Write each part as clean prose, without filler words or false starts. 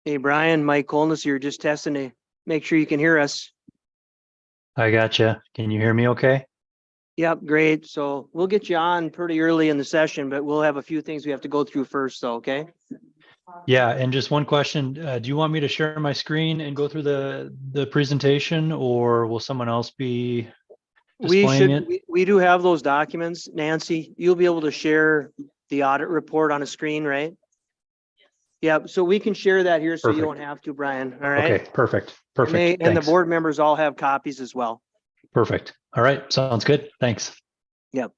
Hey, Brian, Mike Colness here, just testing to make sure you can hear us. I gotcha. Can you hear me okay? Yep, great. So we'll get you on pretty early in the session, but we'll have a few things we have to go through first, though, okay? Yeah, and just one question. Do you want me to share my screen and go through the presentation, or will someone else be displaying it? We do have those documents. Nancy, you'll be able to share the audit report on a screen, right? Yep, so we can share that here so you don't Perfect. have to, Brian, all right? Okay, perfect. And Perfect. the Thanks. board members all have copies as well. Perfect. All right, sounds good. Thanks. Yep.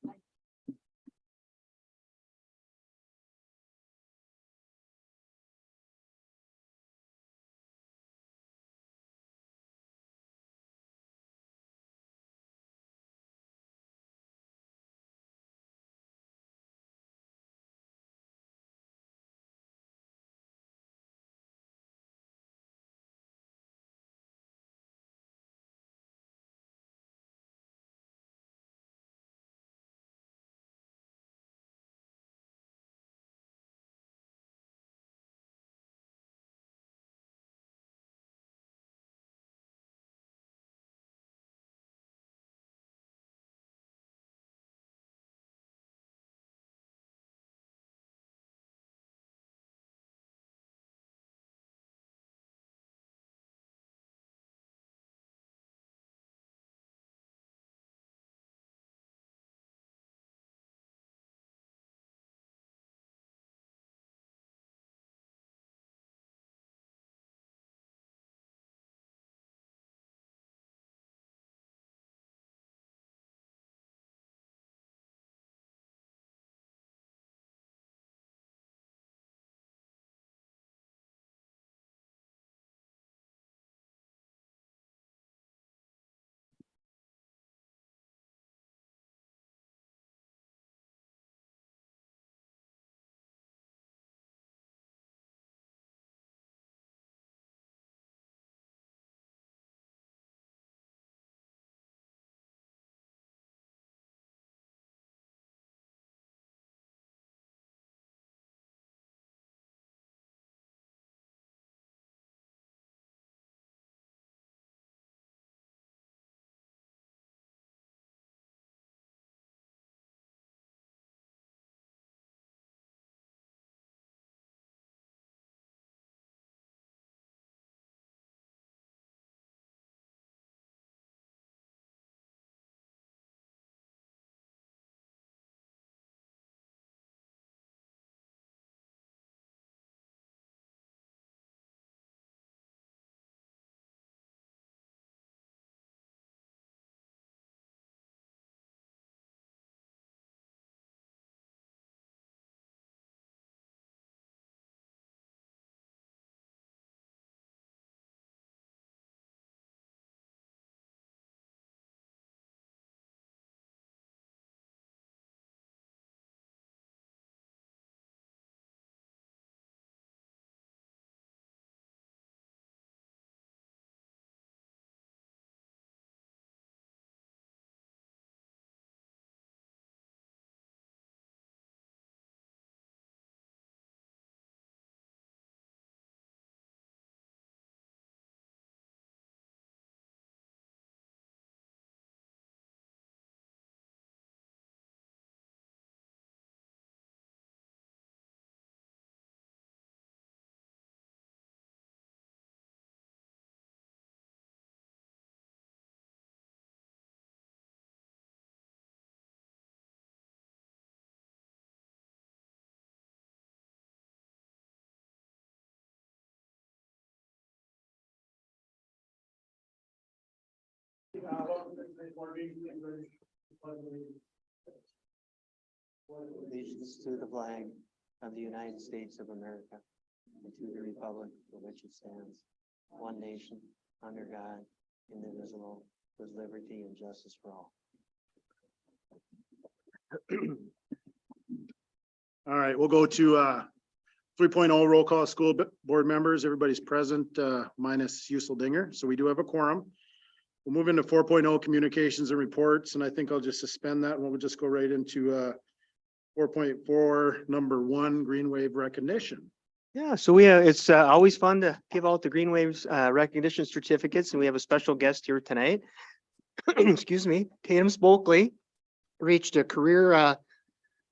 Allegiance to the flag of the United States of America and to the republic for which it stands, one nation, under God, indivisible, with liberty and justice for all. All right, we'll go to 3.0 roll call school board members. Everybody's present minus Dinger. So we do have a quorum. We'll move into 4.0 communications and reports, and I think I'll just suspend that and we'll just go right into 4.4 number 1 green wave recognition. Yeah, so it's always fun to give out the Green Waves recognition certificates, and we have a special guest here tonight. Excuse me, Tatum Spokley reached a career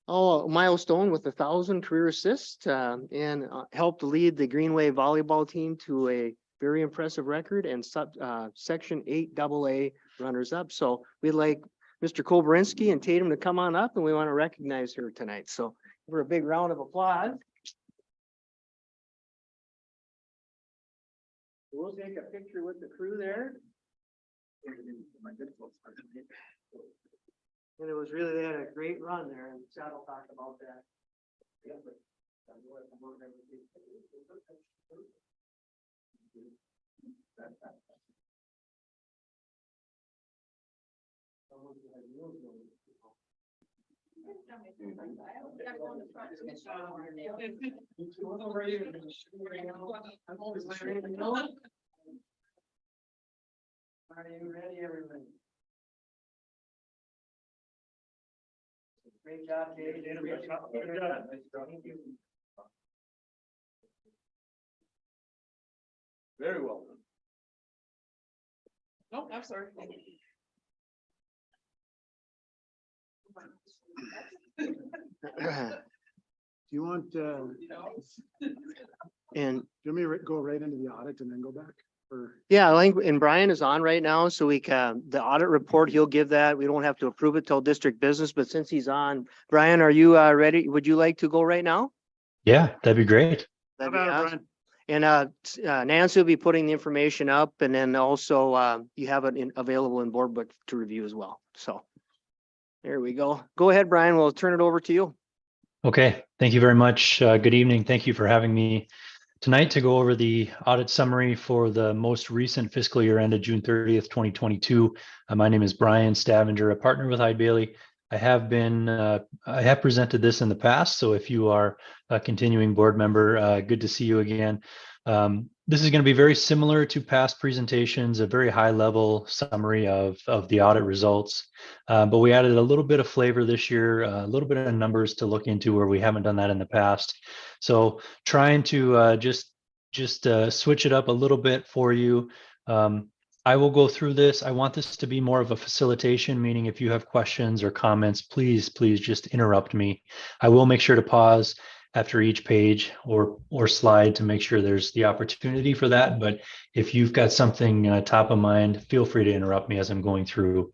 milestone with 1,000 career assists and helped lead the Green Wave volleyball team to a very impressive record and Section 8 AA runners up. So we'd like Mr. Koberinsky and Tatum to come on up, and we want to recognize her tonight. So for a big round of applause. We'll take a picture with the crew there. And it was really, they had a great run there, and Chad will talk about that. Are you ready, everybody? Great job, Dave. Thank you. Very well. No, I'm sorry. Do you want, And do you want me to go right into the audit and then go back? Or, yeah, I think, and Brian is on right now, so we can, the audit report, he'll give that. We don't have to approve it till district business, but since he's on, Brian, are you ready? Would you like to go right now? Yeah, that'd be great. how That'd be about it, awesome. Brian? And Nancy will be putting the information up, and then also you have it available in board book to review as well. So there we go. Go ahead, Brian. We'll turn it over to you. Okay, thank you very much. Good evening. Thank you for having me tonight to go over the audit summary for the most recent fiscal year ended June 30th, 2022. My name is Brian Stavanger, a partner with Hyde Bailey. I have presented this in the past, so if you are a continuing board member, good to see you again. This is going to be very similar to past presentations, a very high level summary of the audit results. But we added a little bit of flavor this year, a little bit of numbers to look into where we haven't done that in the past. So trying to just switch it up a little bit for you. I will go through this. I want this to be more of a facilitation, meaning if you have questions or comments, please just interrupt me. I will make sure to pause after each page or slide to make sure there's the opportunity for that. But if you've got something top of mind, feel free to interrupt me as I'm going through.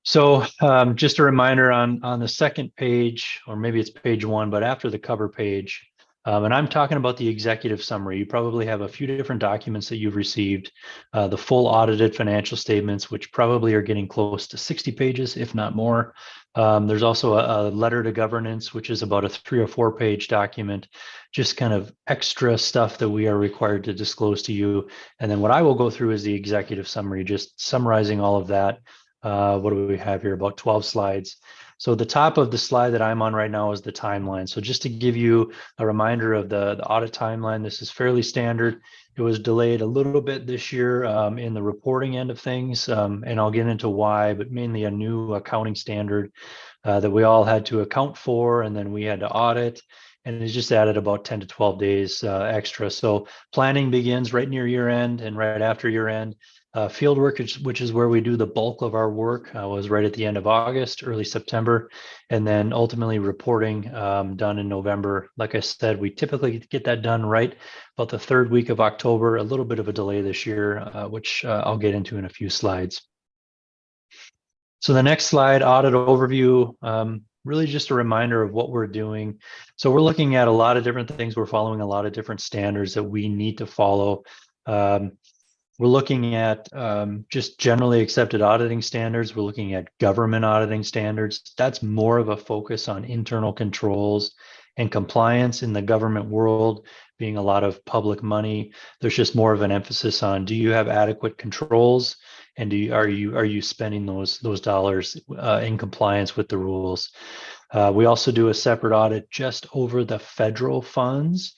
So just a reminder on the second page, or maybe it's page 1, but after the cover page, and I'm talking about the executive summary. You probably have a few different documents that you've received, the full audited financial statements, which probably are getting close to 60 pages, if not more. There's also a letter to governance, which is about a 3 or 4 page document, just kind of extra stuff that we are required to disclose to you. And then what I will go through is the executive summary, just summarizing all of that. What do we have here? About 12 slides. So the top of the slide that I'm on right now is the timeline. So just to give you a reminder of the audit timeline, this is fairly standard. It was delayed a little bit this year in the reporting end of things, and I'll get into why, but mainly a new accounting standard that we all had to account for, and then we had to audit, and it just added about 10 to 12 days extra. So planning begins right near year end and right after year end. Field work, which is where we do the bulk of our work, was right at the end of August, early September, and then ultimately reporting done in November. Like I said, we typically get that done right about the 3rd week of October, a little bit of a delay this year, which I'll get into in a few slides. So the next slide, audit overview, really just a reminder of what we're doing. So we're looking at a lot of different things. We're following a lot of different standards that we need to follow. We're looking at just generally accepted auditing standards. We're looking at government auditing standards. That's more of a focus on internal controls and compliance in the government world, being a lot of public money. There's just more of an emphasis on, do you have adequate controls, and are you spending those dollars in compliance with the rules? We also do a separate audit just over the federal funds.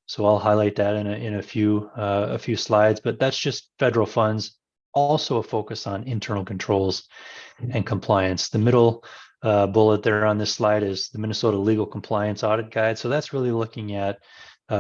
So I'll highlight that in a few slides, but that's just federal funds. Also a focus on internal controls and compliance. The middle bullet there on this slide is the Minnesota Legal Compliance Audit Guide. So that's really looking at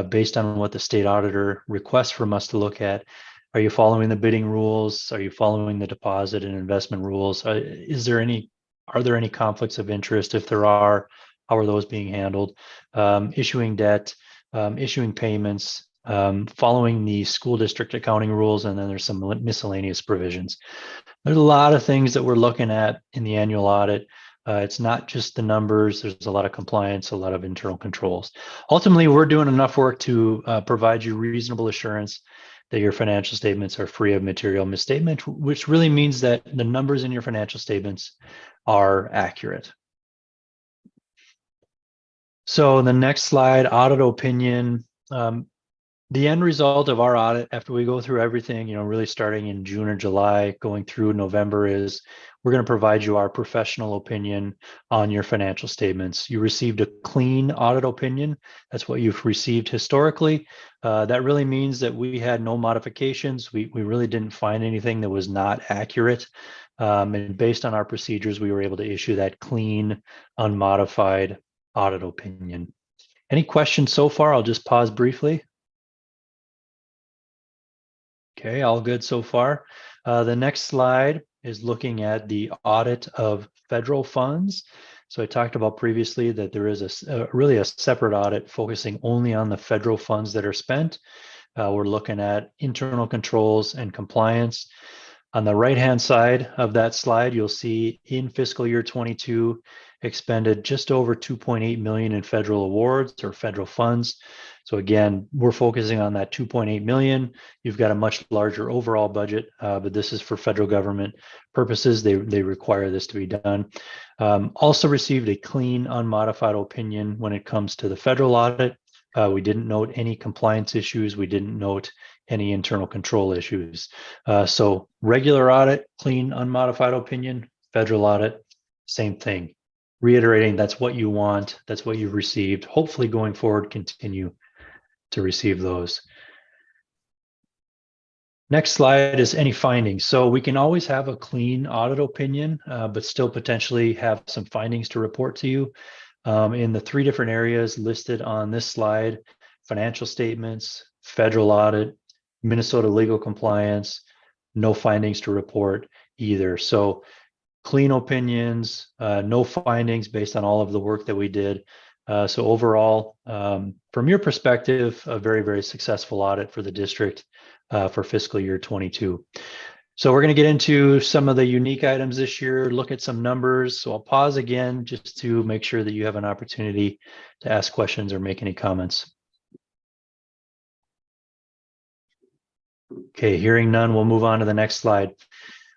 based on what the state auditor requests from us to look at. Are you following the bidding rules? Are you following the deposit and investment rules? Are there any conflicts of interest? If there are, how are those being handled? Issuing debt, issuing payments, following the school district accounting rules, and then there's some miscellaneous provisions. There's a lot of things that we're looking at in the annual audit. It's not just the numbers. There's a lot of compliance, a lot of internal controls. Ultimately, we're doing enough work to provide you reasonable assurance that your financial statements are free of material misstatement, which really means that the numbers in your financial statements are accurate. So the next slide, audit opinion. The end result of our audit, after we go through everything, really starting in June or July, going through November, is we're going to provide you our professional opinion on your financial statements. You received a clean audit opinion. That's what you've received historically. That really means that we had no modifications. We really didn't find anything that was not accurate. And based on our procedures, we were able to issue that clean, unmodified audit opinion. Any questions so far? I'll just pause briefly. Okay, all good so far. The next slide is looking at the audit of federal funds. So I talked about previously that there is really a separate audit focusing only on the federal funds that are spent. We're looking at internal controls and compliance. On the right-hand side of that slide, you'll see in fiscal year 22, expended just over 2.8 million in federal awards or federal funds. So again, we're focusing on that 2.8 million. You've got a much larger overall budget, but this is for federal government purposes. They require this to be done. Also received a clean, unmodified opinion when it comes to the federal audit. We didn't note any compliance issues. We didn't note any internal control issues. So regular audit, clean, unmodified opinion, federal audit, same thing. Reiterating, that's what you want. That's what you've received. Hopefully going forward, continue to receive those. Next slide is any findings. So we can always have a clean audit opinion, but still potentially have some findings to report to you. In the 3 different areas listed on this slide: financial statements, federal audit, Minnesota legal compliance, no findings to report either. So clean opinions, no findings based on all of the work that we did. So overall, from your perspective, a very, very successful audit for the district for fiscal year 22. So we're going to get into some of the unique items this year, look at some numbers. So I'll pause again just to make sure that you have an opportunity to ask questions or make any comments. Okay, hearing none, we'll move on to the next slide.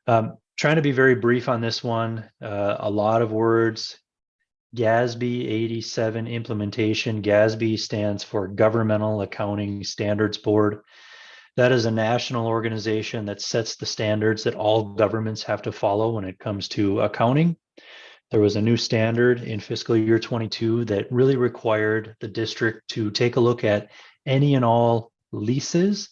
Trying to be very brief on this one, a lot of words. GASB 87 implementation. GASB stands for Governmental Accounting Standards Board. That is a national organization that sets the standards that all governments have to follow when it comes to accounting. There was a new standard in fiscal year 22 that really required the district to take a look at any and all leases,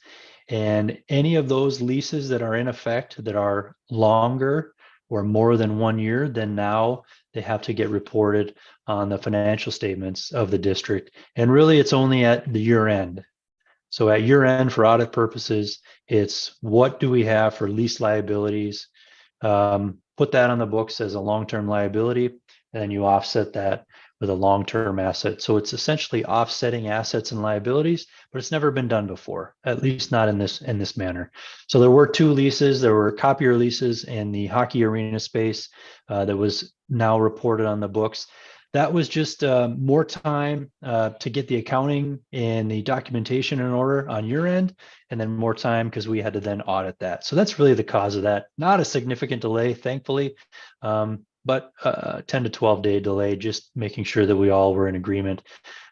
and any of those leases that are in effect that are longer or more than 1 year, then now they have to get reported on the financial statements of the district. And really, it's only at the year end. So at year end, for audit purposes, it's what do we have for lease liabilities? Put that on the books as a long-term liability, and then you offset that with a long-term asset. So it's essentially offsetting assets and liabilities, but it's never been done before, at least not in this manner. So there were 2 leases. There were copier leases in the hockey arena space that was now reported on the books. That was just more time to get the accounting and the documentation in order on your end, and then more time because we had to then audit that. So that's really the cause of that. Not a significant delay, thankfully, but a 10 to 12 day delay, just making sure that we all were in agreement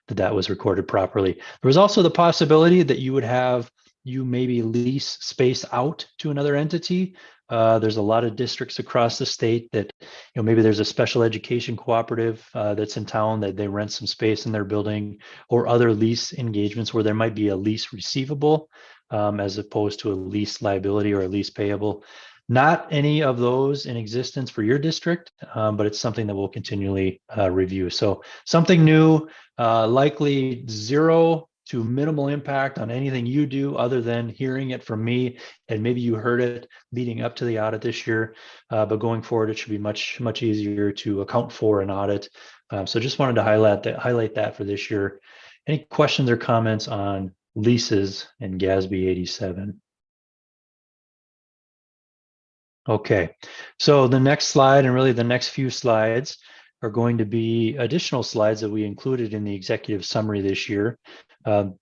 that that was recorded properly. There was also the possibility that you maybe lease space out to another entity. There's a lot of districts across the state that, maybe there's a special education cooperative that's in town that they rent some space in their building, or other lease engagements where there might be a lease receivable as opposed to a lease liability or a lease payable. Not any of those in existence for your district, but it's something that we'll continually review. So something new, likely 0 to minimal impact on anything you do other than hearing it from me. And maybe you heard it leading up to the audit this year, but going forward, it should be much, much easier to account for an audit. So just wanted to highlight that for this year. Any questions or comments on leases and GASB 87? Okay, so the next slide and really the next few slides are going to be additional slides that we included in the executive summary this year.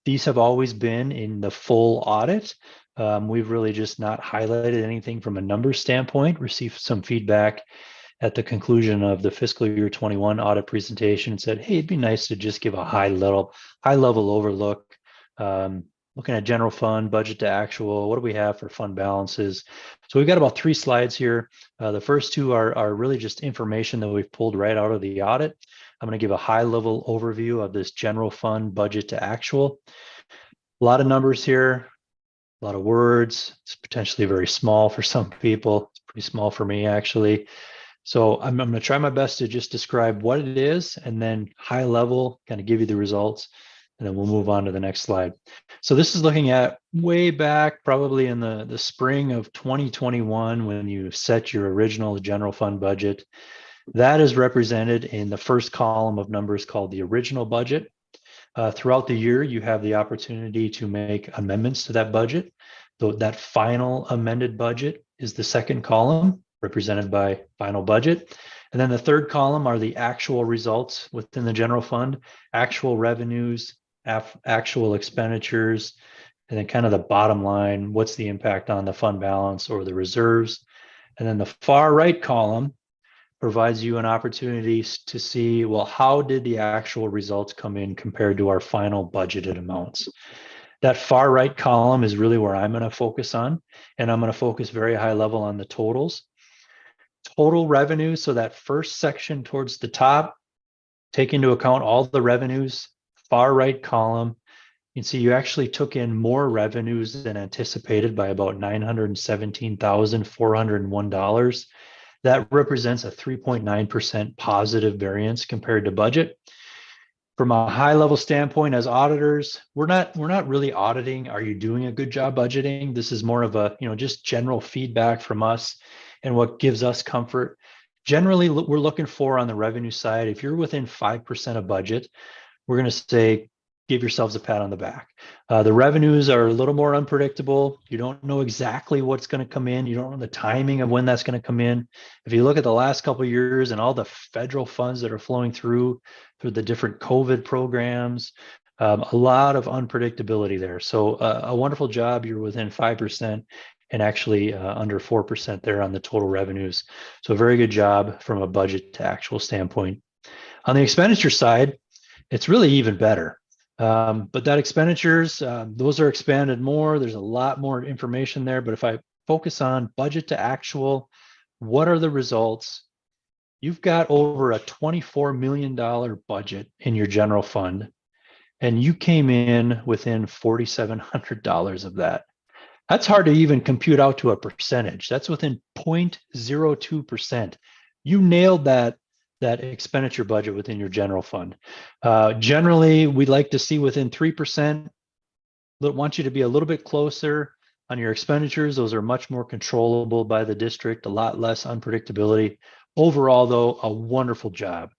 These have always been in the full audit. We've really just not highlighted anything from a numbers standpoint, received some feedback at the conclusion of the fiscal year 21 audit presentation and said, hey, it'd be nice to just give a high level overlook. Looking at general fund, budget to actual, what do we have for fund balances? So we've got about 3 slides here. The first 2 are really just information that we've pulled right out of the audit. I'm going to give a high level overview of this general fund budget to actual. A lot of numbers here, a lot of words. It's potentially very small for some people. It's pretty small for me, actually. So I'm going to try my best to just describe what it is and then high level kind of give you the results. And then we'll move on to the next slide. So this is looking at way back, probably in the spring of 2021, when you set your original general fund budget. That is represented in the first column of numbers called the original budget. Throughout the year, you have the opportunity to make amendments to that budget. Though that final amended budget is the second column, represented by final budget. And then the third column are the actual results within the general fund, actual revenues, actual expenditures, and then kind of the bottom line, what's the impact on the fund balance or the reserves. And then the far right column provides you an opportunity to see, well, how did the actual results come in compared to our final budgeted amounts? That far right column is really where I'm going to focus on, and I'm going to focus very high level on the totals. Total revenue, so that first section towards the top, take into account all the revenues. Far right column, you can see you actually took in more revenues than anticipated by about $917,401. That represents a 3.9% positive variance compared to budget. From a high level standpoint, as auditors, we're not really auditing, are you doing a good job budgeting? This is more of a, just general feedback from us and what gives us comfort. Generally, we're looking for on the revenue side, if you're within 5% of budget, we're going to say, give yourselves a pat on the back. The revenues are a little more unpredictable. You don't know exactly what's going to come in. You don't know the timing of when that's going to come in. If you look at the last couple of years and all the federal funds that are flowing through the different COVID programs, a lot of unpredictability there. So a wonderful job. You're within 5% and actually under 4% there on the total revenues. So a very good job from a budget to actual standpoint. On the expenditure side, it's really even better. But that expenditures, those are expanded more. There's a lot more information there. But if I focus on budget to actual, what are the results? You've got over a $24 million budget in your general fund, and you came in within $4,700 of that. That's hard to even compute out to a percentage. That's within 0.02%. You nailed that expenditure budget within your general fund. Generally, we'd like to see within 3%. Want you to be a little bit closer on your expenditures. Those are much more controllable by the district, a lot less unpredictability. Overall, though, a wonderful job.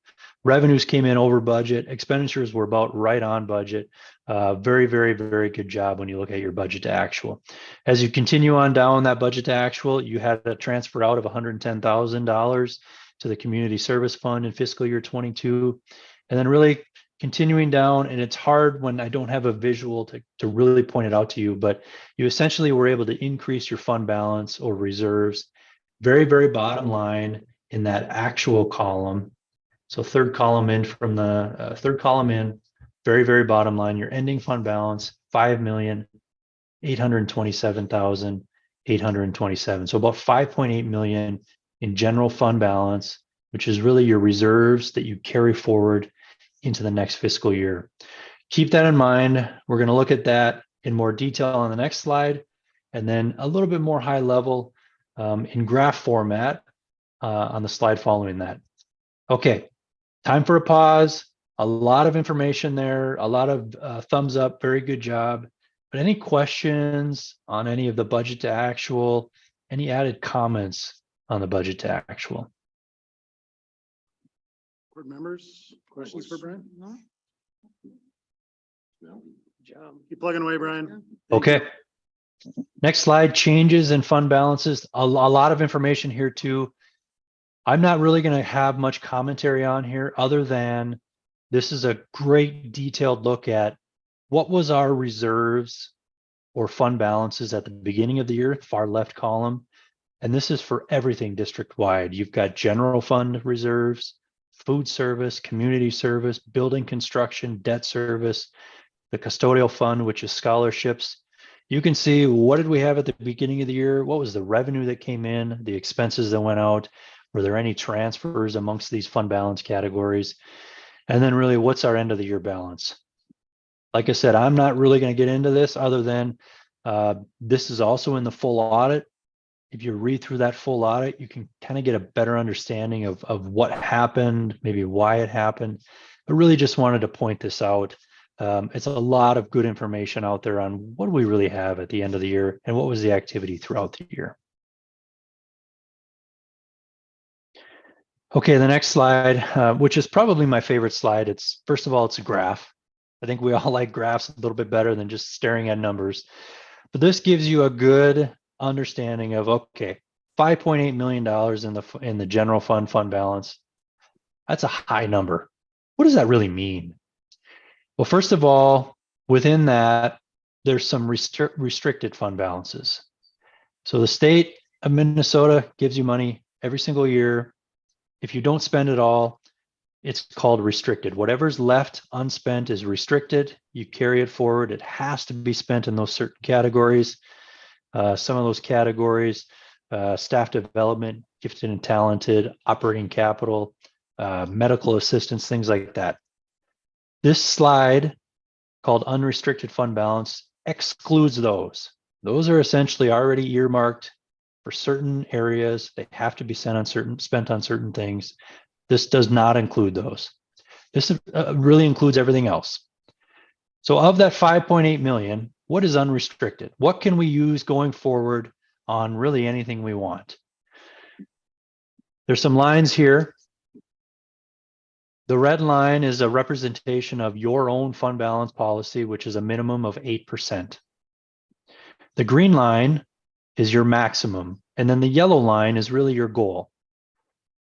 Revenues came in over budget. Expenditures were about right on budget. Very, very, very good job when you look at your budget to actual. As you continue on down that budget to actual, you had a transfer out of $110,000 to the community service fund in fiscal year 22. And then really continuing down, and it's hard when I don't have a visual to really point it out to you, but you essentially were able to increase your fund balance or reserves. Very, very bottom line in that actual column. So third column in from the third column in, very, very bottom line, your ending fund balance, $5,827,827. So about 5.8 million in general fund balance, which is really your reserves that you carry forward into the next fiscal year. Keep that in mind. We're going to look at that in more detail on the next slide, and then a little bit more high level in graph format on the slide following that. Okay, time for a pause. A lot of information there, a lot of thumbs up, very good job. But any questions on any of the budget to actual, any added comments on the budget to actual? Board members, questions for Brian? Job. Keep plugging away, Brian. Okay. Next slide, changes in fund balances. A lot of information here too. I'm not really going to have much commentary on here other than this is a great detailed look at what was our reserves or fund balances at the beginning of the year, far left column. And this is for everything district wide. You've got general fund reserves, food service, community service, building construction, debt service, the custodial fund, which is scholarships. You can see what did we have at the beginning of the year? What was the revenue that came in, the expenses that went out? Were there any transfers amongst these fund balance categories? And then really, what's our end of the year balance? Like I said, I'm not really going to get into this other than this is also in the full audit. If you read through that full audit, you can kind of get a better understanding of what happened, maybe why it happened. But really just wanted to point this out. It's a lot of good information out there on what do we really have at the end of the year and what was the activity throughout the year. Okay, the next slide, which is probably my favorite slide. It's first of all, it's a graph. I think we all like graphs a little bit better than just staring at numbers. But this gives you a good understanding of, okay, $5.8 million in the general fund balance. That's a high number. What does that really mean? Well, first of all, within that, there's some restricted fund balances. So the state of Minnesota gives you money every single year. If you don't spend it all, it's called restricted. Whatever's left unspent is restricted. You carry it forward. It has to be spent in those certain categories. Some of those categories, staff development, gifted and talented, operating capital, medical assistance, things like that. This slide called unrestricted fund balance excludes those. Those are essentially already earmarked for certain areas. They have to be spent on certain things. This does not include those. This really includes everything else. So of that 5.8 million, what is unrestricted? What can we use going forward on really anything we want? There's some lines here. The red line is a representation of your own fund balance policy, which is a minimum of 8%. The green line is your maximum, and then the yellow line is really your goal.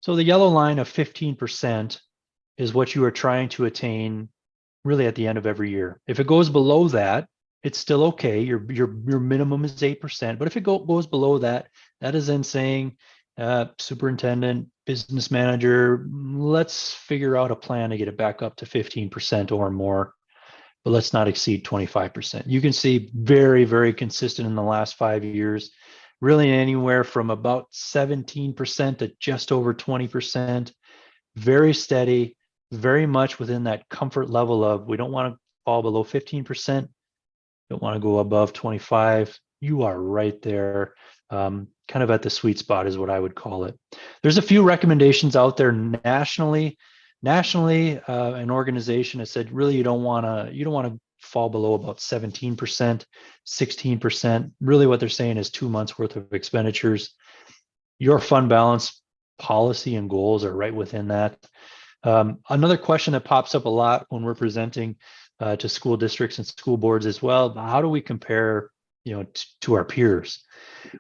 So the yellow line of 15% is what you are trying to attain really at the end of every year. If it goes below that, it's still okay. Your minimum is 8%, but if it goes below that, that is then saying, superintendent, business manager, let's figure out a plan to get it back up to 15% or more, but let's not exceed 25%. You can see very, very consistent in the last 5 years, really anywhere from about 17% to just over 20%, very steady, very much within that comfort level of we don't want to fall below 15%, don't want to go above 25. You are right there. Kind of at the sweet spot is what I would call it. There's a few recommendations out there nationally. An organization has said really you don't want to fall below about 17%, 16%. Really what they're saying is 2 months worth of expenditures. Your fund balance policy and goals are right within that. Another question that pops up a lot when we're presenting to school districts and school boards as well, how do we compare to our peers,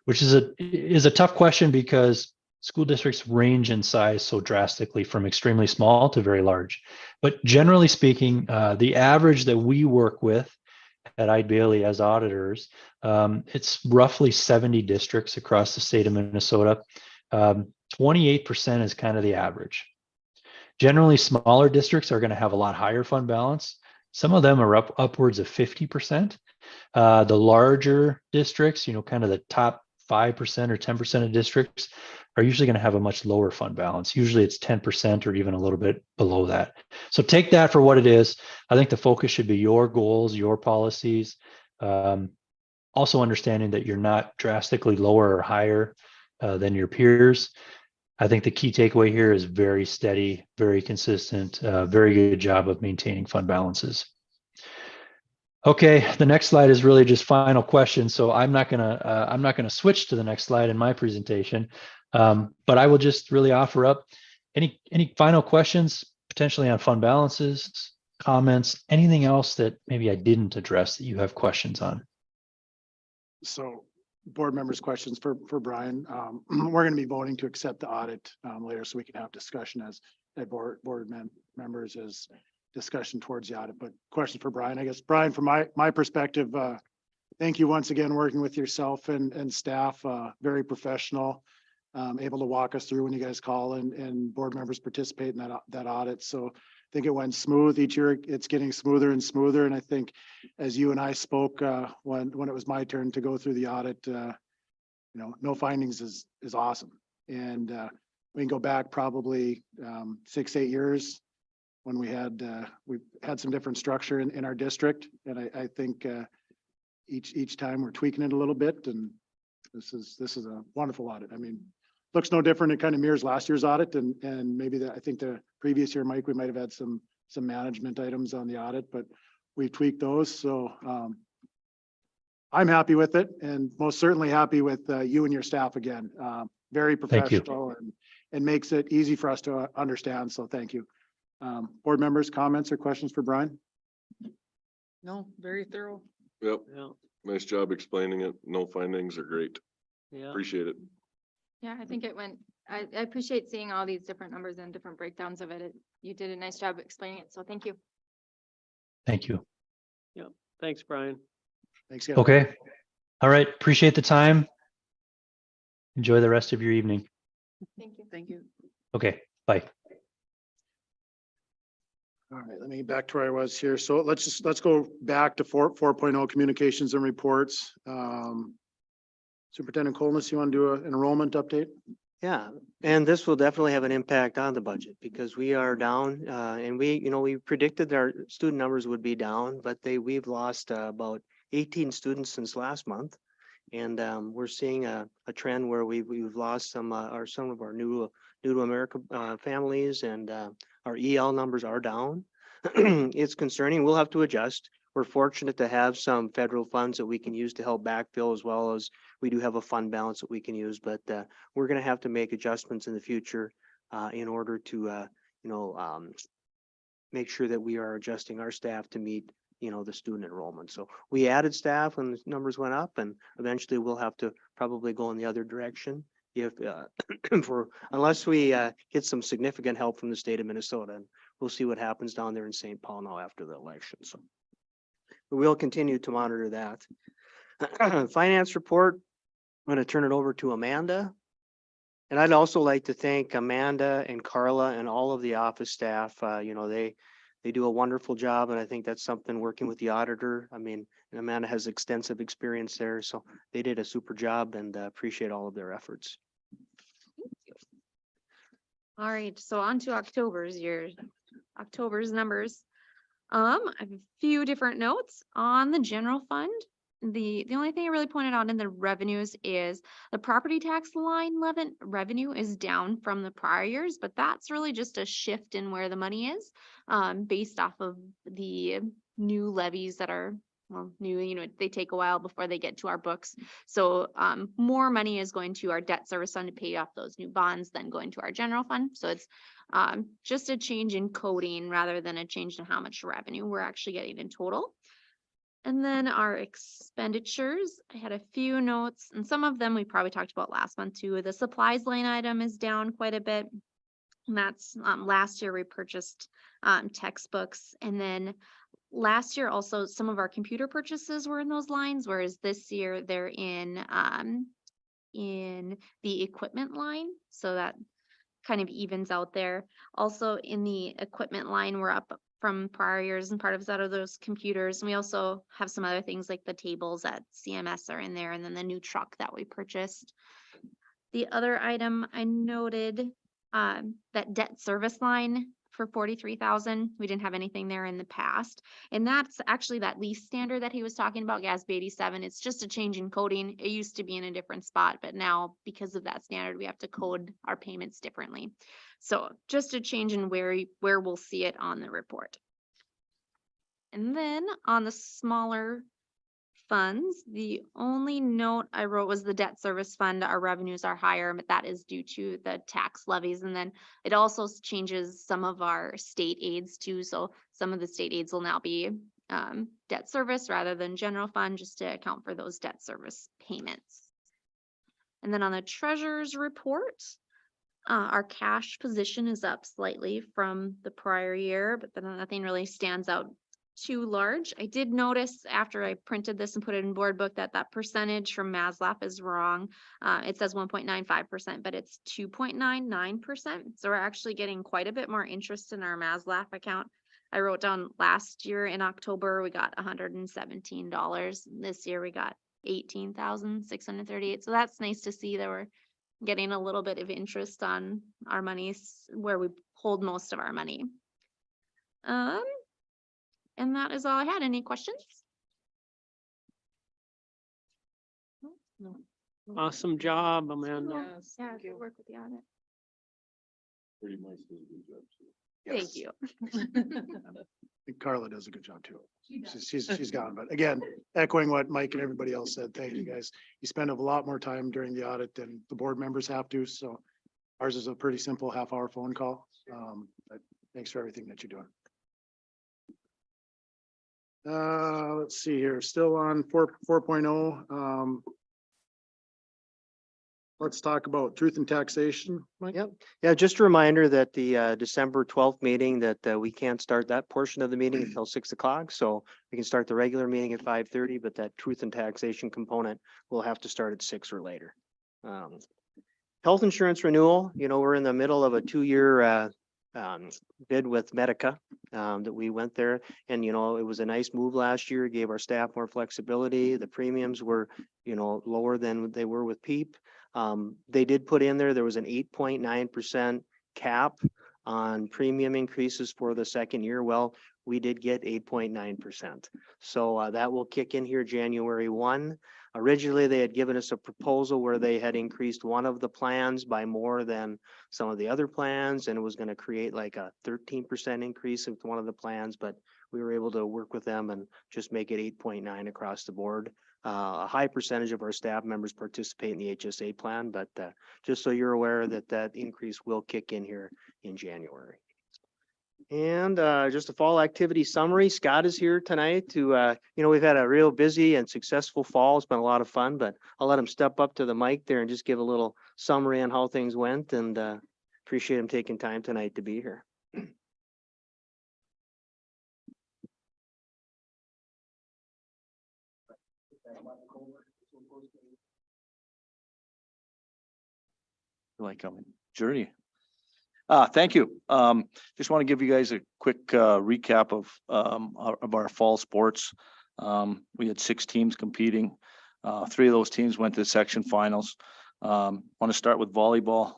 which is a tough question because school districts range in size so drastically from extremely small to very large. But generally speaking, the average that we work with at Eide Bailly as auditors, it's roughly 70 districts across the state of Minnesota. 28% is kind of the average. Generally, smaller districts are going to have a lot higher fund balance. Some of them are upwards of 50%. The larger districts, kind of the top 5% or 10% of districts are usually going to have a much lower fund balance. Usually it's 10% or even a little bit below that. So take that for what it is. I think the focus should be your goals, your policies. Also understanding that you're not drastically lower or higher than your peers. I think the key takeaway here is very steady, very consistent, very good job of maintaining fund balances. Okay, the next slide is really just final questions. So I'm not gonna switch to the next slide in my presentation, but I will just really offer up any final questions potentially on fund balances, comments, anything else that maybe I didn't address that you have questions on. So board members' questions for Brian. We're going to be voting to accept the audit later, so we can have discussion as board members as discussion towards the audit. But question for Brian, I guess. Brian, from my perspective, thank you once again, working with yourself and staff, very professional, able to walk us through when you guys call and board members participate in that audit. So I think it went smooth. Each year it's getting smoother and smoother. And I think as you and I spoke, when it was my turn to go through the audit, no findings is awesome. And we can go back probably 6-8 years when we had some different structure in our district. And I think each time we're tweaking it a little bit, and this is a wonderful audit. I mean, looks no different. It kind of mirrors last year's audit, and maybe I think the previous year, Mike, we might have had some management items on the audit, but we tweaked those. So I'm happy with it, and most certainly happy with you and your staff again. Very Thank you. professional and makes it easy for us to understand. So thank you. Board members, comments or questions for Brian? No, very thorough. Yep, Yeah, nice job explaining it. No findings are great. yeah. Appreciate it. Yeah, I think it went, I appreciate seeing all these different numbers and different breakdowns of it. You did a nice job explaining it, so thank you. Thank you. Thanks, Brian. Thanks. guys. Okay. All right. Appreciate the time. Enjoy the rest of your evening. Thank you. Thank you. Okay. Bye. All right, let me get back to where I was here. So let's go back to 4.0 communications and reports. Superintendent Colness, you want to do an enrollment update? Yeah, and this will definitely have an impact on the budget because we are down, and we predicted our student numbers would be down, but we've lost about 18 students since last month. And we're seeing a trend where we've lost some of our new to America families, and our EL numbers are down. It's concerning. We'll have to adjust. We're fortunate to have some federal funds that we can use to help backfill, as well as we do have a fund balance that we can use, but we're going to have to make adjustments in the future in order to, make sure that we are adjusting our staff to meet, the student enrollment. So we added staff when the numbers went up, and eventually we'll have to probably go in the other direction if unless we get some significant help from the state of Minnesota. And we'll see what happens down there in St. Paul now after the election. So we'll continue to monitor that. Finance report, I'm going to turn it over to Amanda. And I'd also like to thank Amanda and Carla and all of the office staff. They do a wonderful job, and I think that's something working with the auditor. I mean, and Amanda has extensive experience there, so they did a super job, and appreciate all of their efforts. All right, so on to October's numbers. I have a few different notes on the general fund. The only thing I really pointed out in the revenues is the property tax line revenue is down from the prior years, but that's really just a shift in where the money is, based off of the new levies that are, well, new, they take a while before they get to our books. So more money is going to our debt service fund to pay off those new bonds than going to our general fund. So it's just a change in coding rather than a change in how much revenue we're actually getting in total. And then our expenditures, I had a few notes, and some of them we probably talked about last month too. The supplies line item is down quite a bit. And that's last year we purchased textbooks, and then last year also some of our computer purchases were in those lines, whereas this year they're in the equipment line. So that kind of evens out there. Also in the equipment line, we're up from prior years, and part of that are those computers. And we also have some other things like the tables at CMS are in there, and then the new truck that we purchased. The other item I noted, that debt service line for 43,000. We didn't have anything there in the past. And that's actually that lease standard that he was talking about, GASB 87. It's just a change in coding. It used to be in a different spot, but now because of that standard, we have to code our payments differently. So just a change in where we'll see it on the report. And then on the smaller funds, the only note I wrote was the debt service fund. Our revenues are higher, but that is due to the tax levies. And then it also changes some of our state aids too. So some of the state aids will now be debt service rather than general fund, just to account for those debt service payments. And then on the treasurer's report, our cash position is up slightly from the prior year, but then nothing really stands out too large. I did notice after I printed this and put it in board book that percentage from MASLAP is wrong. It says 1.95%, but it's 2.99%. So we're actually getting quite a bit more interest in our MASLAP account. I wrote down last year in October, we got $117. This year we got 18,638. So that's nice to see that we're getting a little bit of interest on our monies where we hold most of our money. And that is all I had. Any questions? Awesome job, Amanda. Yeah, good work with the audit. Pretty much did a good job too. Thank you. I think Carla does a good job too. She's gone, but again, echoing what Mike and everybody else said, thank you guys. You spend a lot more time during the audit than the board members have to, so ours is a pretty simple half-hour phone call. But thanks for everything that you're doing. Let's see here, still on 4.0. Let's talk about truth and taxation. Mike? Yep. Yeah, just a reminder that the December 12th meeting that we can't start that portion of the meeting until 6 o'clock. So we can start the regular meeting at 5:30, but that truth and taxation component will have to start at 6 or later. Health insurance renewal, we're in the middle of a 2-year bid with Medica that we went there. And, it was a nice move last year, gave our staff more flexibility. The premiums were, lower than they were with PEEP. They did put in there was an 8.9% cap on premium increases for the second year. Well, we did get 8.9%. So that will kick in here January 1. Originally, they had given us a proposal where they had increased one of the plans by more than some of the other plans, and it was going to create like a 13% increase with one of the plans, but we were able to work with them and just make it 8.9 across the board. A high percentage of our staff members participate in the HSA plan, but just so you're aware that increase will kick in here in January. And just a fall activity summary. Scott is here tonight to, we've had a real busy and successful fall. It's been a lot of fun, but I'll let him step up to the mic there and just give a little summary on how things went, and appreciate him taking time tonight to be here. Like journey. Thank you. Just want to give you guys a quick recap of our fall sports. We had 6 teams competing. 3 of those teams went to the section finals. Want to start with volleyball.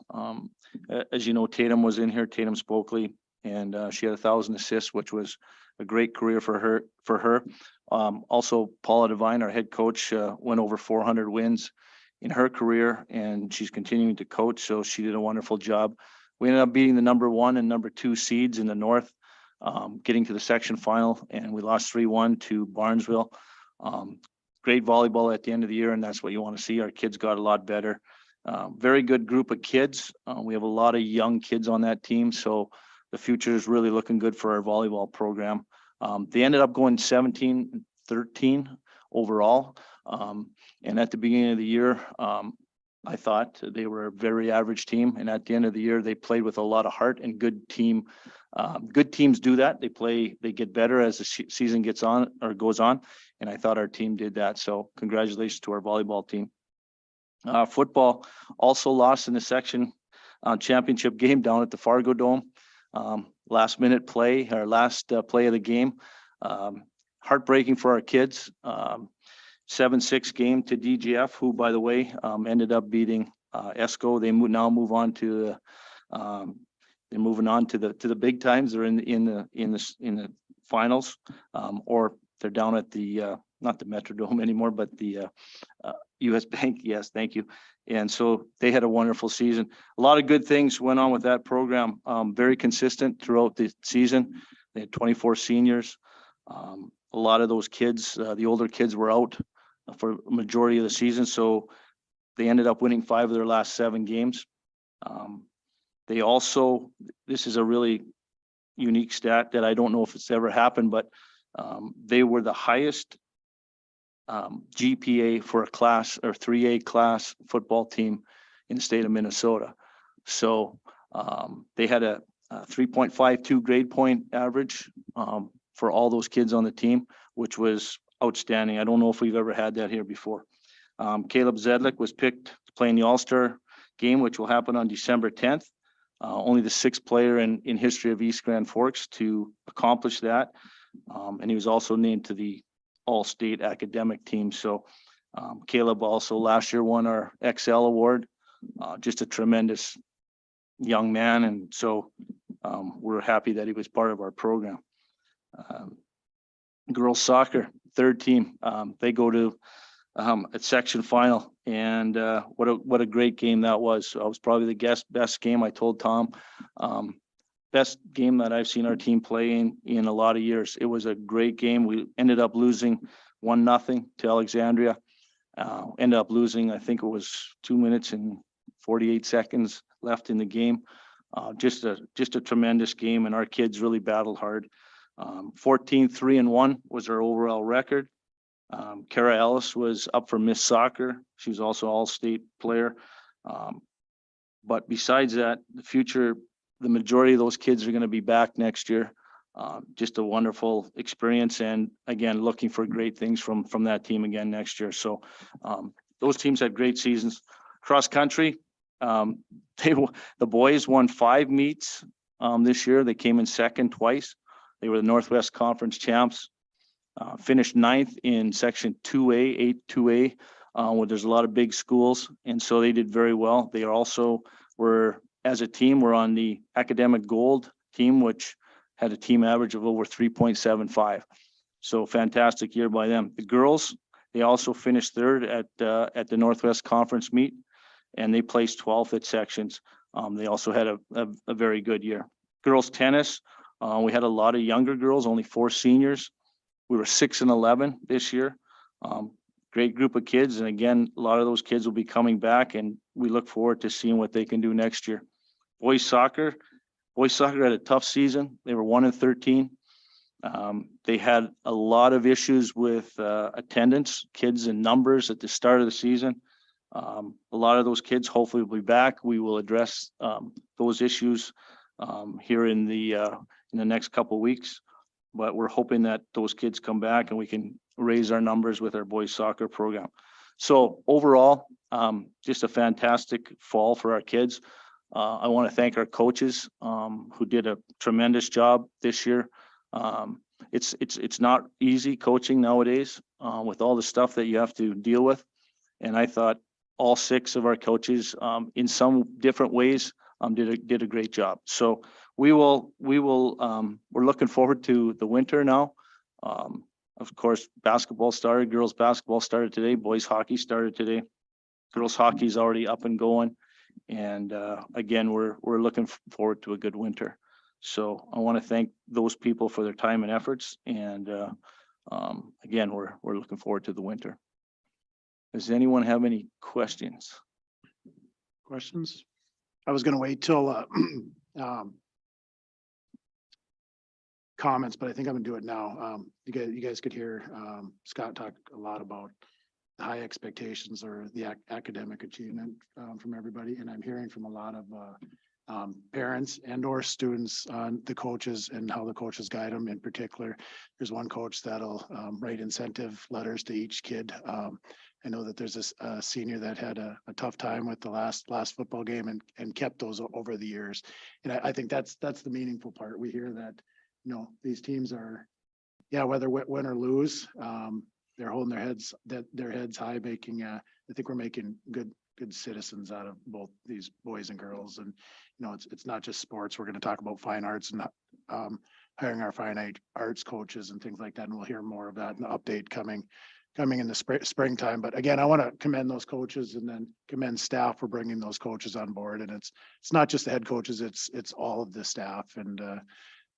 As you know, Tatum was in here, Tatum Spokley, and she had 1,000 assists, which was a great career for her. Also, Paula Devine, our head coach, went over 400 wins in her career, and she's continuing to coach, so she did a wonderful job. We ended up beating the number 1 and number 2 seeds in the North, getting to the section final, and we lost 3-1 to Barnesville. Great volleyball at the end of the year, and that's what you want to see. Our kids got a lot better. Very good group of kids. We have a lot of young kids on that team, so the future is really looking good for our volleyball program. They ended up going 17-13 overall. And at the beginning of the year, I thought they were a very average team. And at the end of the year, they played with a lot of heart and good team. Good teams do that. They get better as the season gets on or goes on. And I thought our team did that. So congratulations to our volleyball team. Football also lost in the section championship game down at the Fargo Dome. Last minute play, or last play of the game. Heartbreaking for our kids. 7-6 game to DGF, who, by the way, ended up beating ESCO. They now move on to they're moving on to the big times. They're in the finals, or they're down at the not the Metrodome anymore, but the US Bank. Yes, thank you. And so they had a wonderful season. A lot of good things went on with that program. Very consistent throughout the season. They had 24 seniors. A lot of those kids, the older kids, were out for a majority of the season, so they ended up winning 5 of their last 7 games. They also, this is a really unique stat that I don't know if it's ever happened, but they were the highest GPA for a class or 3A class football team in the state of Minnesota. So they had a 3.52 grade point average for all those kids on the team, which was outstanding. I don't know if we've ever had that here before. Caleb Zedlick was picked to play in the All-Star game, which will happen on December 10th. Only the 6th player in history of East Grand Forks to accomplish that. And he was also named to the All-State Academic Team. So Caleb also last year won our XL Award. Just a tremendous young man. And so we're happy that he was part of our program. Girls soccer, 3rd team. They go to a section final, and what a great game that was. So it was probably the best game. I told Tom, best game that I've seen our team play in a lot of years. It was a great game. We ended up losing 1-0 to Alexandria. Ended up losing, I think it was 2 minutes and 48 seconds left in the game. Just a tremendous game, and our kids really battled hard. 14-3-1 was our overall record. Kara Ellis was up for Miss Soccer. She was also all-state player. But besides that, the majority of those kids are going to be back next year. Just a wonderful experience, and again, looking for great things from that team again next year. So those teams had great seasons. Cross country, the boys won 5 meets this year. They came in 2nd twice. They were the Northwest Conference champs. Finished 9th in section 2A, 8-2A, where there's a lot of big schools, and so they did very well. They also were, as a team, were on the academic gold team, which had a team average of over 3.75. So fantastic year by them. The girls, they also finished 3rd at the Northwest Conference meet, and they placed 12th at sections. They also had a very good year. Girls tennis, we had a lot of younger girls, only 4 seniors. We were 6-11 this year. Great group of kids. And again, a lot of those kids will be coming back, and we look forward to seeing what they can do next year. Boys soccer had a tough season. They were 1-13. They had a lot of issues with attendance, kids and numbers at the start of the season. A lot of those kids hopefully will be back. We will address those issues here in the next couple of weeks. But we're hoping that those kids come back and we can raise our numbers with our boys soccer program. So overall, just a fantastic fall for our kids. I want to thank our coaches who did a tremendous job this year. It's not easy coaching nowadays with all the stuff that you have to deal with. And I thought all 6 of our coaches in some different ways did a great job. So we're looking forward to the winter now. Of course, basketball started, girls basketball started today, boys hockey started today. Girls hockey is already up and going. And again, we're looking forward to a good winter. So I want to thank those people for their time and efforts. And again, we're looking forward to the winter. Does anyone have any questions? Questions? I was gonna wait till comments, but I think I'm gonna do it now. You guys could hear Scott talk a lot about the high expectations or the academic achievement from everybody, and I'm hearing from a lot of parents and or students on the coaches and how the coaches guide them. In particular, there's one coach that'll write incentive letters to each kid. I know that there's a senior that had a tough time with the last football game and kept those over the years. And I think that's the meaningful part. We hear that, you know, these teams are, whether win or lose, they're holding their heads high, making, I think we're making good good citizens out of both these boys and girls. And, it's not just sports. We're going to talk about fine arts and, hiring our arts coaches and things like that. And we'll hear more of that in the update coming in the springtime. But again, I want to commend those coaches and then commend staff for bringing those coaches on board. And it's not just the head coaches, it's all of the staff. And,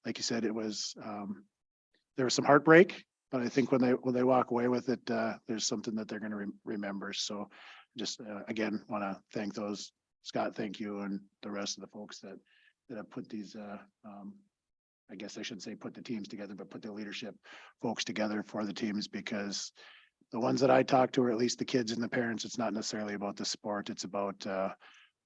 like you said, it was, there was some heartbreak, but I think when they walk away with it, there's something that they're going to remember. So just, again, want to thank those. Scott, thank you, and the rest of the folks that have put these, I guess I shouldn't say put the teams together, but put the leadership folks together for the teams, because the ones that I talk to, or at least the kids and the parents, it's not necessarily about the sport. It's about,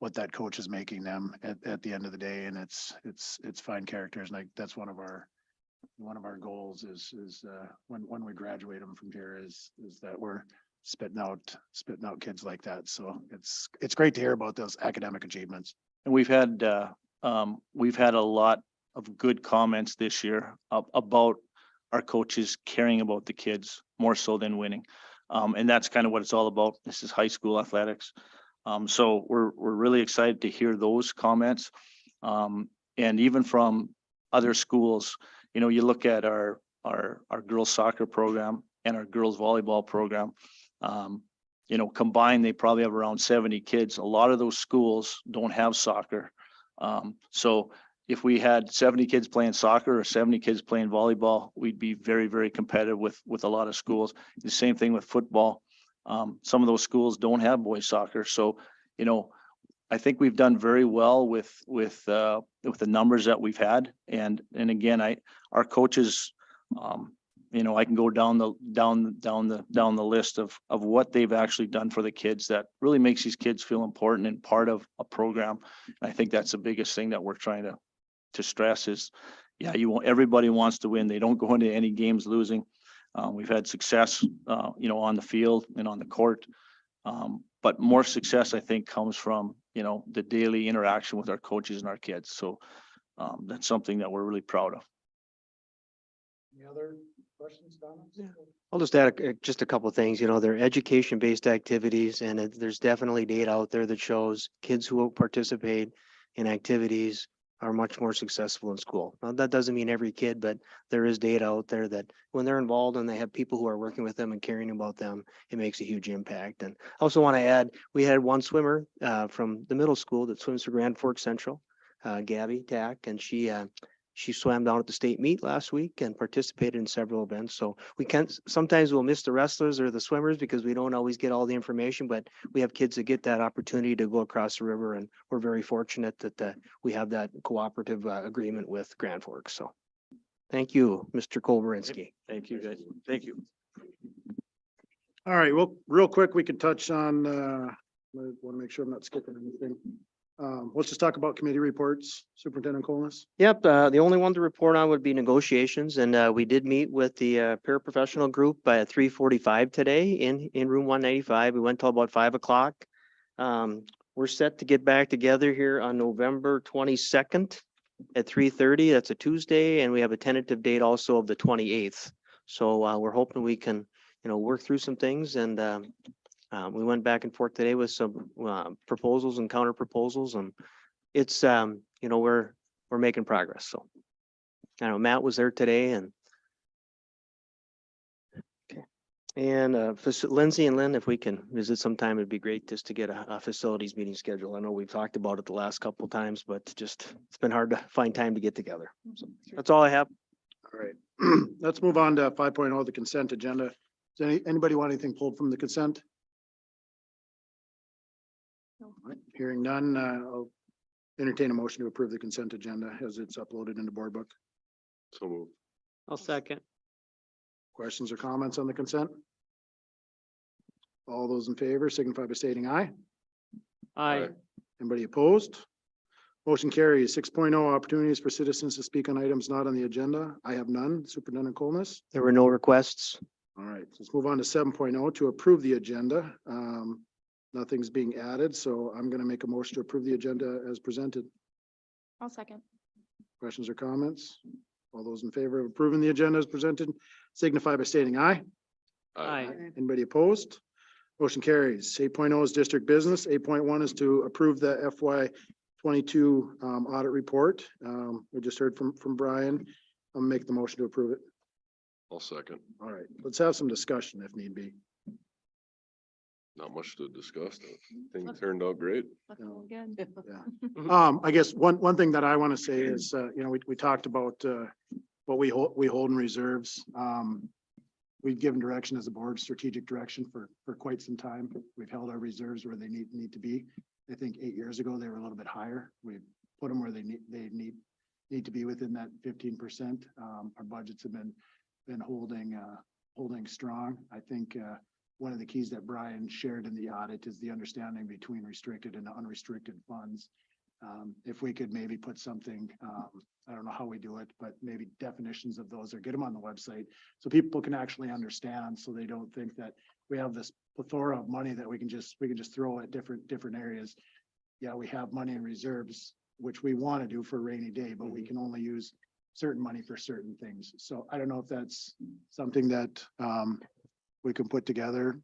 what that coach is making them at the end of the day. And it's fine characters. And that's one of our goals is when we graduate them from here is that we're spitting out kids like that. So it's great to hear about those academic achievements. And we've had a lot of good comments this year about our coaches caring about the kids more so than winning. And that's kind of what it's all about. This is high school athletics. So we're really excited to hear those comments. And even from other schools, you look at our girls soccer program and our girls volleyball program. Combined, they probably have around 70 kids. A lot of those schools don't have soccer. So if we had 70 kids playing soccer or 70 kids playing volleyball, we'd be very, very competitive with a lot of schools. The same thing with football. Some of those schools don't have boys soccer. So, I think we've done very well with the numbers that we've had. And again, our coaches, I can go down the list of what they've actually done for the kids that really makes these kids feel important and part of a program. And I think that's the biggest thing that we're trying to stress is, everybody wants to win. They don't go into any games losing. We've had success, on the field and on the court. But more success, I think, comes from, the daily interaction with our coaches and our kids. So that's something that we're really proud of. Any other questions, comments? I'll just add just a couple of things. They're education-based activities, and there's definitely data out there that shows kids who participate in activities are much more successful in school. Now, that doesn't mean every kid, but there is data out there that when they're involved and they have people who are working with them and caring about them, it makes a huge impact. And I also want to add, we had one swimmer from the middle school that swims for Grand Forks Central, Gabby Tack, and she swam down at the state meet last week and participated in several events. So sometimes we'll miss the wrestlers or the swimmers because we don't always get all the information, but we have kids that get that opportunity to go across the river. And we're very fortunate that we have that cooperative agreement with Grand Forks. So thank you, Mr. Kolberinsky. Thank you, guys. Thank you. All right, well, real quick, we could touch on, I want to make sure I'm not skipping anything. Let's just talk about committee reports, Superintendent Colness. Yep, the only one to report on would be negotiations, and we did meet with the paraprofessional group by 3:45 today in room 195. We went till about 5 o'clock. We're set to get back together here on November 22nd at 3:30. That's a Tuesday, and we have a tentative date also of the 28th. So we're hoping we can, work through some things, and we went back and forth today with some proposals and counter proposals, and it's we're making progress. So I know Matt was there today, and okay, and Lindsay and Lynn, if we can visit sometime, it'd be great just to get a facilities meeting schedule. I know we've talked about it the last couple of times, but it's been hard to find time to get together. So that's all I have. All right, let's move on to 5.0, the consent agenda. Does anybody want anything pulled from the consent? All right, hearing none, I'll entertain a motion to approve the consent agenda as it's uploaded in the board book. So moved. I'll second. Questions or comments on the consent? All those in favor signify by stating aye. Aye. Anybody opposed? Motion carries. 6.0, opportunities for citizens to speak on items not on the agenda. I have none. Superintendent Colness. There were no requests. All right, let's move on to 7.0 to approve the agenda. Nothing's being added, so I'm going to make a motion to approve the agenda as presented. I'll second. Questions or comments? All those in favor of approving the agenda as presented signify by stating aye. Aye. Anybody opposed? Motion carries. 8.0 is district business. 8.1 is to approve the FY 22 audit report. We just heard from Brian. I'll make the motion to approve it. I'll second. All right, let's have some discussion if need be. Not much to discuss. I think it turned out great. Looking good. I guess one thing that I want to say is, we talked about, what we hold in reserves. We've given direction as a board, strategic direction for quite some time. We've held our reserves where they need to be. I think 8 years ago, they were a little bit higher. We put them where they need to be within that 15%. Our budgets have been holding strong. I think, one of the keys that Brian shared in the audit is the understanding between restricted and unrestricted funds. If we could maybe put something, I don't know how we do it, but maybe definitions of those or get them on the website so people can actually understand, so they don't think that we have this plethora of money that we can just throw at different areas. Yeah, we have money in reserves, which we want to do for a rainy day, but we can only use certain money for certain things. So I don't know if that's something that, we can put together.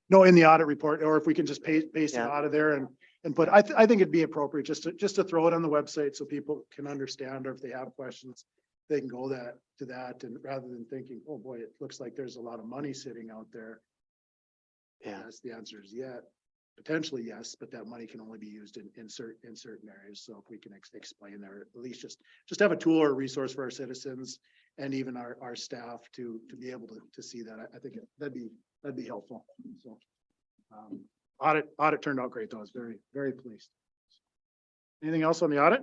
No, in the audit report, or if we can just paste it Yeah. out of there and put, I think it'd be appropriate just to throw it on the website so people can understand, or if they have questions, they can go to that, and rather than thinking, oh boy, it looks like there's a lot of money sitting out there. Yeah. Yes, the answer is yeah, potentially yes, but that money can only be used in certain areas. So if we can explain there, at least just have a tool or a resource for our citizens and even our staff to be able to see that. I think that'd be helpful. So, audit turned out great though. I was very, very pleased. Anything else on the audit?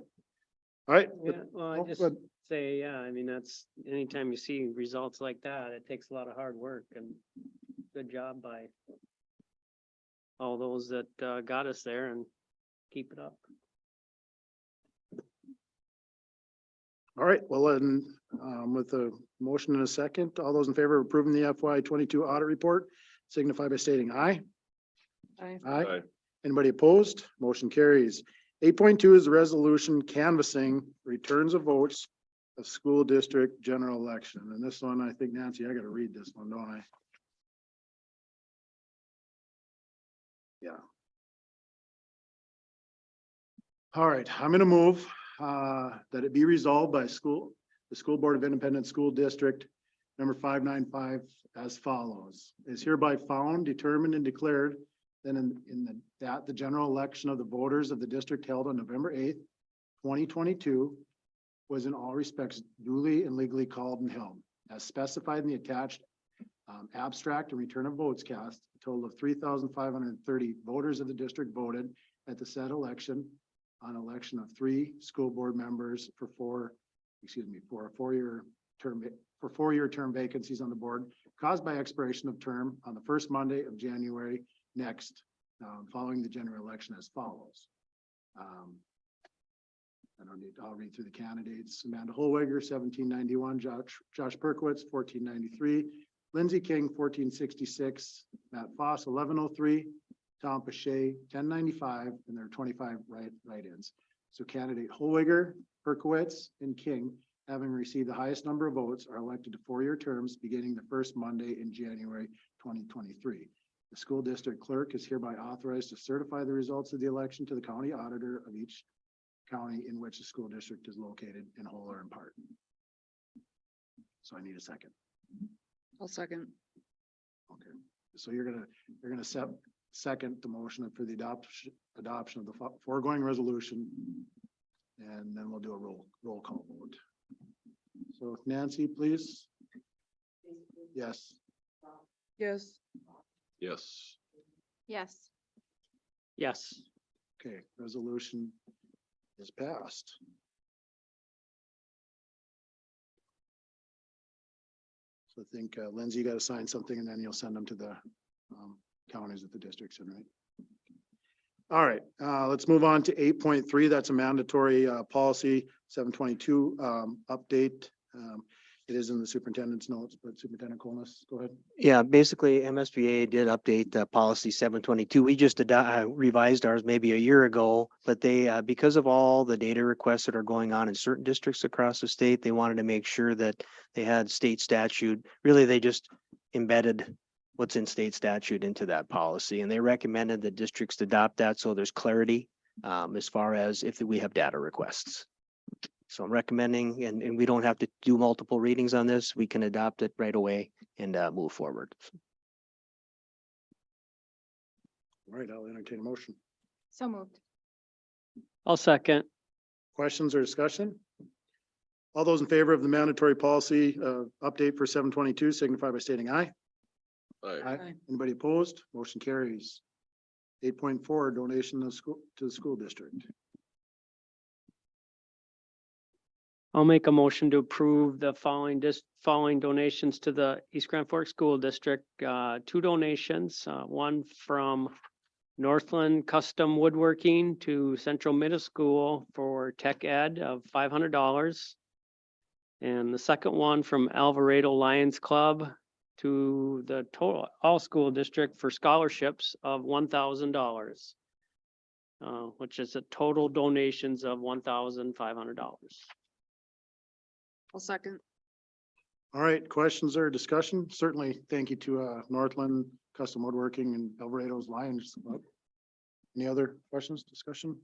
All right. Yeah, well, I Oh, just go ahead. say, yeah, I mean, that's, anytime you see results like that, it takes a lot of hard work and good job by all those that got us there, and keep it up. All right, well, then, with a motion and a second, all those in favor of approving the FY 22 audit report signify by stating aye. Aye. Aye. Anybody opposed? Motion carries. 8.2 is the resolution canvassing returns of votes of school district general election. And this one, I think, Nancy, I gotta read this one, don't I? Yeah. All right, I'm gonna move that it be resolved by the School Board of Independent School District number 595 as follows. Is hereby found, determined, and declared that that the general election of the voters of the district held on November 8th, 2022 was in all respects duly and legally called and held as specified in the attached abstract and return of votes cast. A total of 3,530 voters of the district voted at the said election on election of 3 school board members for a four-year term vacancies on the board caused by expiration of term on the first Monday of January next, following the general election as follows. I'll read through the candidates. Amanda Holweger, 1791, Josh Perkowitz, 1493, Lindsey King, 1466, Matt Foss, 1103, Tom Pache, 1095, and there are 25 write-ins. So candidate Holweger, Perkowitz, and King, having received the highest number of votes, are elected to four-year terms beginning the first Monday in January 2023. The school district clerk is hereby authorized to certify the results of the election to the county auditor of each county in which the school district is located in whole or in part. So I need a second. I'll second. Okay, so you're gonna second the motion for the adoption of the foregoing resolution. And then we'll do a roll call vote. So Nancy, please. Yes. Yes. Yes. Yes. Yes. Okay, resolution is passed. So I think Lindsay, you got to sign something and then you'll send them to the counties that the district's in, right? All right, let's move on to 8.3. That's a mandatory policy 722 update. It is in the superintendent's notes, but Superintendent Colness, go ahead. Yeah, basically MSBA did update policy 722. We just revised ours maybe a year ago, but they, because of all the data requests that are going on in certain districts across the state, they wanted to make sure that they had state statute. Really, they just embedded what's in state statute into that policy. And they recommended that districts adopt that so there's clarity as far as if we have data requests. So I'm recommending, and we don't have to do multiple readings on this. We can adopt it right away and move forward. All right, I'll entertain a motion. So moved. I'll second. Questions or discussion? All those in favor of the mandatory policy update for 722 signify by stating aye. Aye. Aye. Anybody opposed? Motion carries. 8.4 donation to the school district. I'll make a motion to approve the following donations to the East Grand Forks School District. Two donations, one from Northland Custom Woodworking to Central Middle School for tech ed of $500. And the second one from Alvarado Lions Club to the total all school district for scholarships of $1,000. Which is a total donations of $1,500. I'll second. All right, questions or discussion? Certainly, thank you to Northland Custom Woodworking and Alvarado's Lions Club. Any other questions, discussion?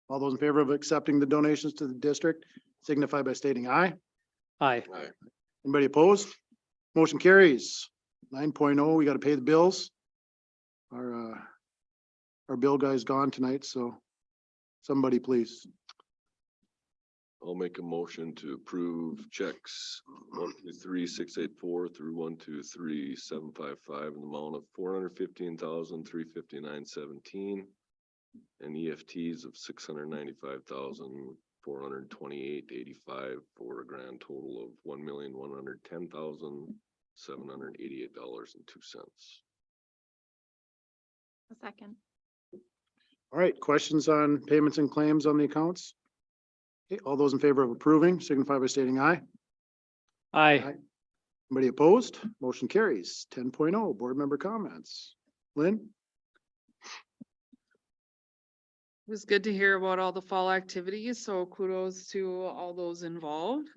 All those in favor of accepting the donations to the district signify by stating aye. Aye. Aye. Anybody opposed? Motion carries. 9.0, we gotta pay the bills. Our bill guy's gone tonight, so somebody please. I'll make a motion to approve checks 123,684 through 123,755 in the amount of 415,359.17 and EFTs of 695,428.85 for a grand total of $1,110,788.02. A second. All right, questions on payments and claims on the accounts? Okay, all those in favor of approving signify by stating aye. Aye. Anybody opposed? Motion carries. 10.0 board member comments. Lynn? It was good to hear about all the fall activities, so kudos to all those involved.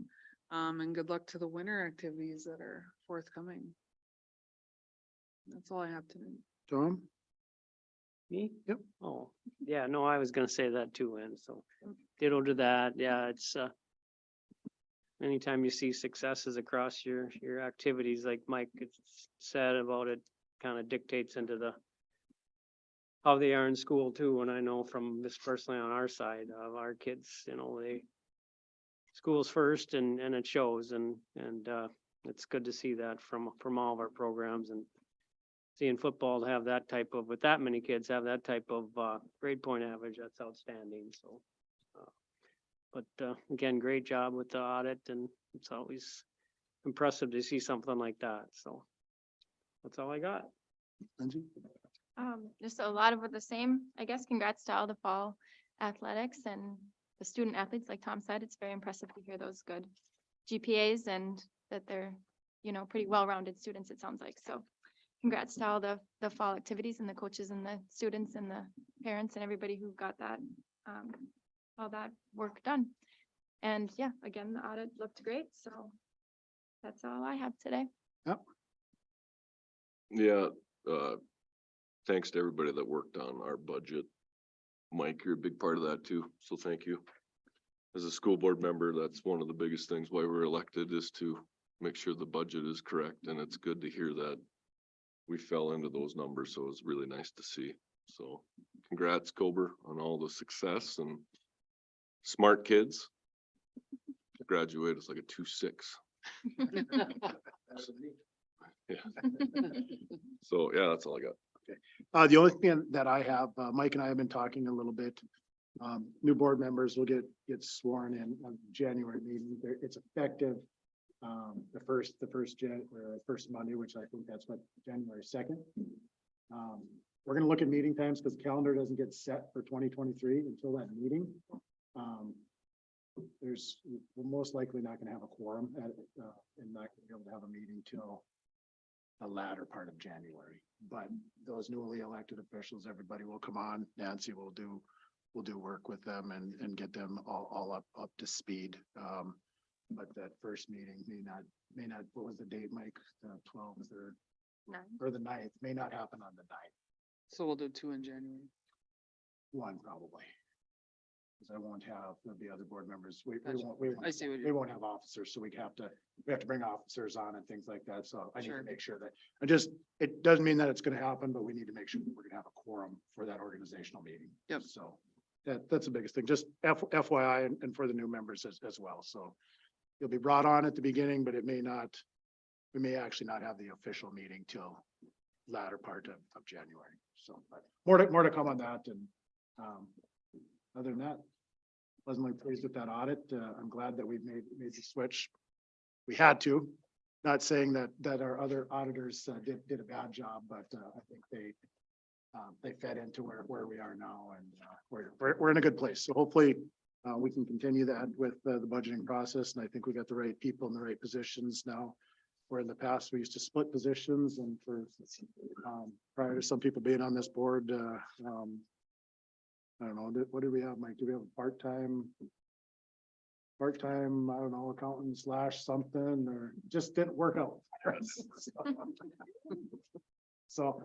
And good luck to the winter activities that are forthcoming. That's all I have tonight. Tom? Me? Yep. Oh, yeah, no, I was gonna say that too, and so ditto to that. Yeah, it's anytime you see successes across your activities, like Mike said about it, kind of dictates into how they are in school too. And I know from this personally on our side of our kids, school's first and it shows and it's good to see that from all of our programs and seeing football to have that type of, with that many kids have that type of grade point average, that's outstanding. So, but again, great job with the audit and it's always impressive to see something like that. So that's all I got. Lindsay? Just a lot of the same, I guess. Congrats to all the fall athletics and the student athletes. Like Tom said, it's very impressive to hear those good GPAs and that they're, pretty well-rounded students, it sounds like. So congrats to all the fall activities and the coaches and the students and the parents and everybody who got that, all that work done. And yeah, again, the audit looked great. So that's all I have today. Yeah, thanks to everybody that worked on our budget. Mike, you're a big part of that too, so thank you. As a school board member, that's one of the biggest things why we're elected is to make sure the budget is correct, and it's good to hear that we fell into those numbers, so it's really nice to see. So congrats, Kober, on all the success and smart kids. Graduate, it's like a 2.6. Yeah. So yeah, that's all I got. The only thing that I have, Mike and I have been talking a little bit. New board members will get sworn in on January meeting. It's effective the first Monday, which I think that's what, January 2nd. We're gonna look at meeting times because the calendar doesn't get set for 2023 until that meeting. We're most likely not gonna have a quorum and not gonna be able to have a meeting till the latter part of January. But those newly elected officials, everybody will come on. Nancy will do work with them and get them all up to speed. But that first meeting may not, what was the date, Mike? The 12th or or the 9th, may not happen on the 9th, So we'll do 2 in January. one probably. Cause I won't have, there'll be other board members. We Gotcha. won't, we won't, I see what we you're, won't have officers, so we have to bring officers on and things like that. So I need Sure. to make sure that, it doesn't mean that it's gonna happen, but we need to make sure that we're gonna have a quorum for that organizational meeting. Yep. So that's the biggest thing, just FYI and for the new members as well. So you'll be brought on at the beginning, but it may not, we may actually not have the official meeting till latter part of January. So, but more to come on that. And, other than that, pleasantly pleased with that audit. I'm glad that we've made the switch. We had to, not saying that our other auditors did a bad job, but I think they fed into where we are now, and we're in a good place. So hopefully we can continue that with the budgeting process. And I think we got the right people in the right positions now. Where in the past we used to split positions, and for prior to some people being on this board, I don't know, what do we have, Mike? Do we have a part-time, I don't know, accountant / something, or just didn't work out? So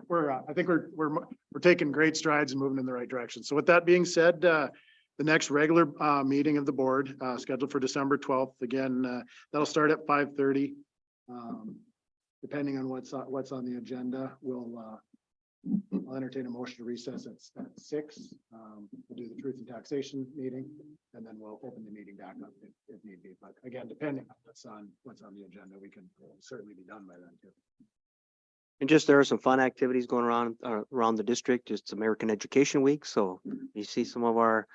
I think we're taking great strides and moving in the right direction. So with that being said, the next regular meeting of the board scheduled for December 12th. Again, that'll start at 5:30. Depending on what's on the agenda, I'll entertain a motion to recess at 6. We'll do the truth and taxation meeting, and then we'll open the meeting back up if need be. But again, depending on what's on the agenda, we can certainly be done by then too. And just there are some fun activities going around the district. It's American Education Week, so you see some of our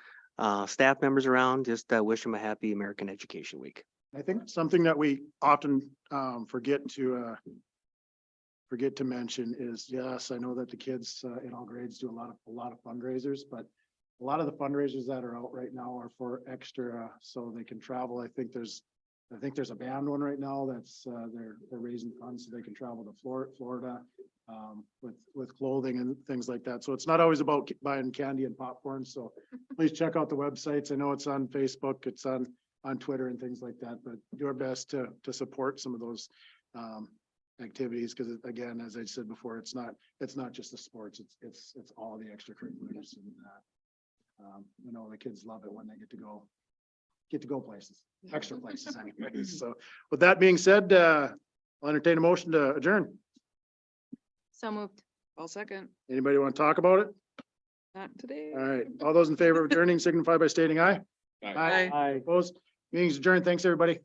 staff members around, just wish them a happy American Education Week. I think something that we often forget to mention is, yes, I know that the kids in all grades do a lot of fundraisers, but a lot of the fundraisers that are out right now are for extra, so they can travel. I think there's a band one right now that's they're raising funds so they can travel to Florida with clothing and things like that. So it's not always about buying candy and popcorn. So please check out the websites. I know it's on Facebook, it's on Twitter and things like that, but do our best to support some of those activities, because again, as I said before, it's not just the sports, it's all the extracurriculars, and you know, the kids love it when they get to go places, extra places anyways. So with that being said, I'll entertain a motion to adjourn. So moved. I'll second. Anybody want to talk about it? Not today. All right, all those in favor of adjourning signify by stating aye. Aye. Opposed? Meeting's adjourned. Thanks, everybody.